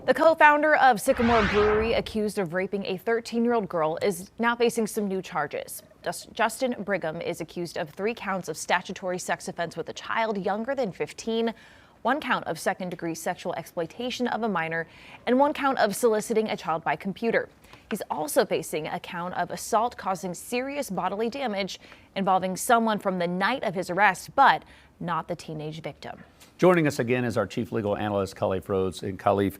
The co-founder of Sycamore Brewery, accused of raping a 13-year-old girl, is now facing some new charges. Justin Brigham is accused of 3 counts of statutory sex offense with a child younger than 15, 1 count of second-degree sexual exploitation of a minor, and 1 count of soliciting a child by computer. He's also facing a count of assault causing serious bodily damage involving someone from the night of his arrest, but not the teenage victim. Joining us again is our chief legal analyst, Khalif Rhodes. And Khalif,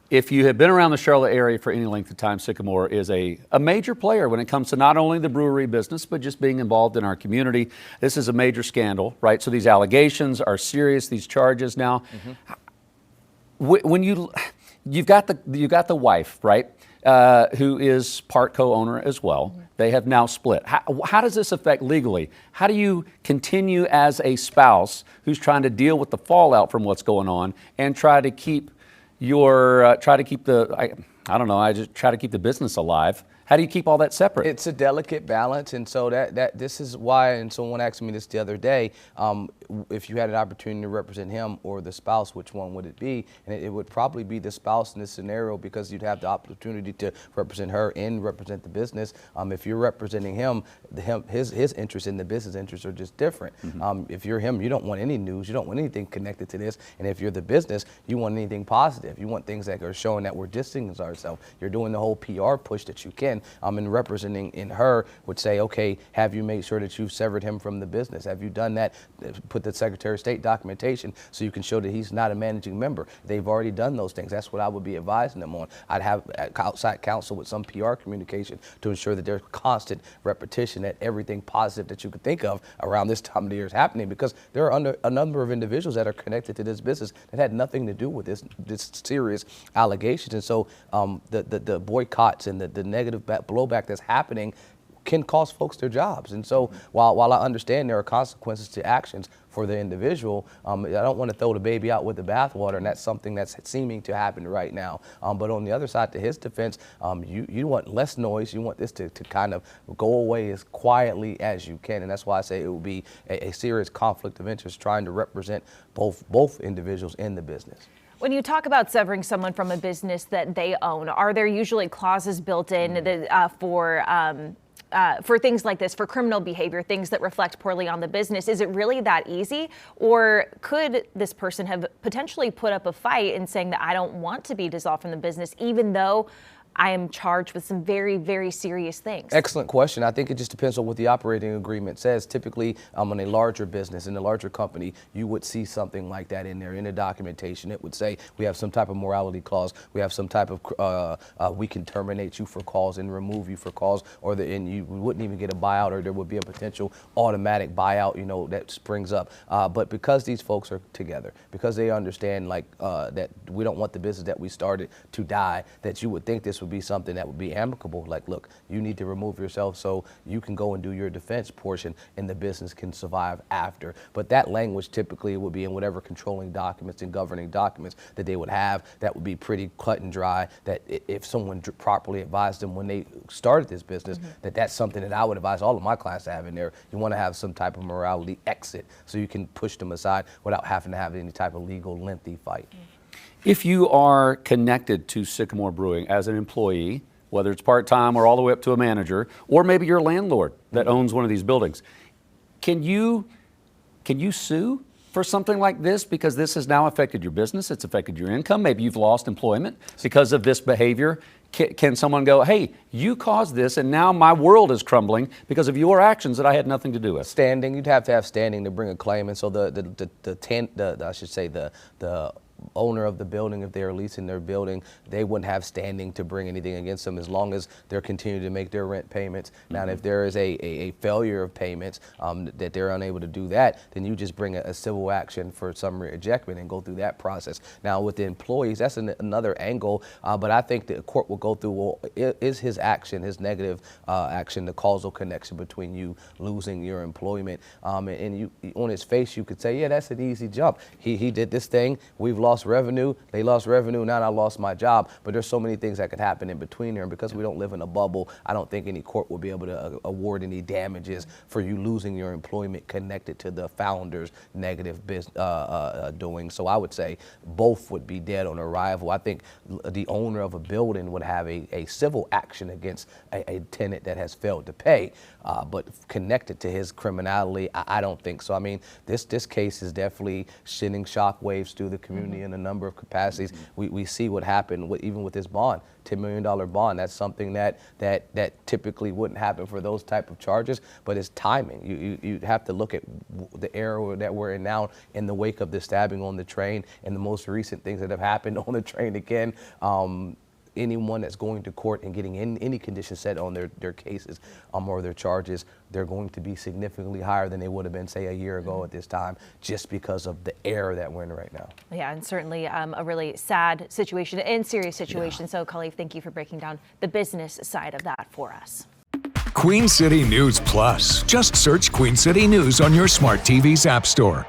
if you have been around the Charlotte area for any length of time, Sycamore is a major player when it comes to not only the brewery business, but just being involved in our community. This is a major scandal, right? So these allegations are serious, these charges now. When you've got the wife, right? Who is part co-owner as well. They have now split. How does this affect legally? How do you continue as a spouse who's trying to deal with the fallout from what's going on and try to keep the business alive? How do you keep all that separate? It's a delicate balance, and so that this is why. And someone asked me this the other day: if you had an opportunity to represent him or the spouse, which one would it be? And it would probably be the spouse in this scenario, because you'd have the opportunity to represent her and represent the business. If you're representing him, his interests and the business interests are just different. If you're him, you don't want any news, you don't want anything connected to this. And if you're the business, you want anything positive. You want things that are showing that we're distancing ourselves. You're doing the whole PR push that you can. And representing in her would say, okay, have you made sure that you've severed him from the business? Have you done that? Put the Secretary of State documentation so you can show that he's not a managing member. They've already done those things. That's what I would be advising them on. I'd have outside counsel with some PR communication to ensure that there's constant repetition, that everything positive that you could think of around this time of the year is happening, because there are a number of individuals that are connected to this business that had nothing to do with this serious allegations. And so the boycotts and the negative blowback that's happening can cost folks their jobs. And so while I understand there are consequences to actions for the individual, I don't want to throw the baby out with the bathwater, and that's something that's seeming to happen right now. But on the other side, to his defense, you want less noise. You want this to kind of go away as quietly as you can, and that's why I say it will be a serious conflict of interest trying to represent both individuals in the business. When you talk about severing someone from a business that they own, are there usually clauses built in that, for things like this, for criminal behavior, things that reflect poorly on the business? Is it really that easy? Or could this person have potentially put up a fight and saying that I don't want to be dissolved from the business, even though I am charged with some very, very serious things? Excellent question. I think it just depends on what the operating agreement says. Typically, in a larger business, in a larger company, you would see something like that in there in the documentation. It would say we have some type of morality clause, we have some type of we can terminate you for cause and remove you for cause, and you wouldn't even get a buyout, or there would be a potential automatic buyout, that springs up. But because these folks are together, because they understand that we don't want the business that we started to die, that you would think this would be something that would be amicable. Like, look, you need to remove yourself so you can go and do your defense portion and the business can survive after. But that language typically would be in whatever controlling documents and governing documents that they would have. That would be pretty cut and dry, that if someone properly advised them when they started this business, that's something that I would advise all of my clients to have in there. You want to have some type of morality exit so you can push them aside without having to have any type of legal lengthy fight. If you are connected to Sycamore Brewing as an employee, whether it's part-time or all the way up to a manager, or maybe you're a landlord that owns one of these buildings, can you sue for something like this? Because this has now affected your business, it's affected your income, maybe you've lost employment because of this behavior. Can someone go, hey, you caused this and now my world is crumbling because of your actions that I had nothing to do with? Standing, you'd have to have standing to bring a claim. And so the owner of the building, if they're leasing their building, they wouldn't have standing to bring anything against them as long as they're continuing to make their rent payments. Now, if there is a failure of payments, that they're unable to do that, then you just bring a civil action for summary ejectment and go through that process. Now, with the employees, that's another angle, but I think the court will go through, well, is his action, his negative action, the causal connection between you losing your employment? And you, on his face, you could say, yeah, that's an easy jump. He did this thing, we've lost lost revenue. They lost revenue. Now I lost my job. But there's so many things that could happen in between there. And because we don't live in a bubble, I don't think any court will be able to award any damages for you losing your employment connected to the founder's negative doing. So I would say both would be dead on arrival. I think the owner of a building would have a civil action against a tenant that has failed to pay, but connected to his criminality, I don't think so. I mean, this case is definitely sending shockwaves through the community in a number of capacities. We see what happened even with this bond, $10 million bond. That's something that typically wouldn't happen for those type of charges, but it's timing. You have to look at the era that we're in now in the wake of the stabbing on the train and the most recent things that have happened on the train again. Anyone that's going to court and getting any conditions set on their cases or their charges, they're going to be significantly higher than they would have been, say, a year ago at this time, just because of the era that we're in right now. Yeah, and certainly a really sad situation and serious situation. So, Khalif, thank you for breaking down the business side of that for us. Queen City News Plus. Just search Queen City News on your smart TV's app store.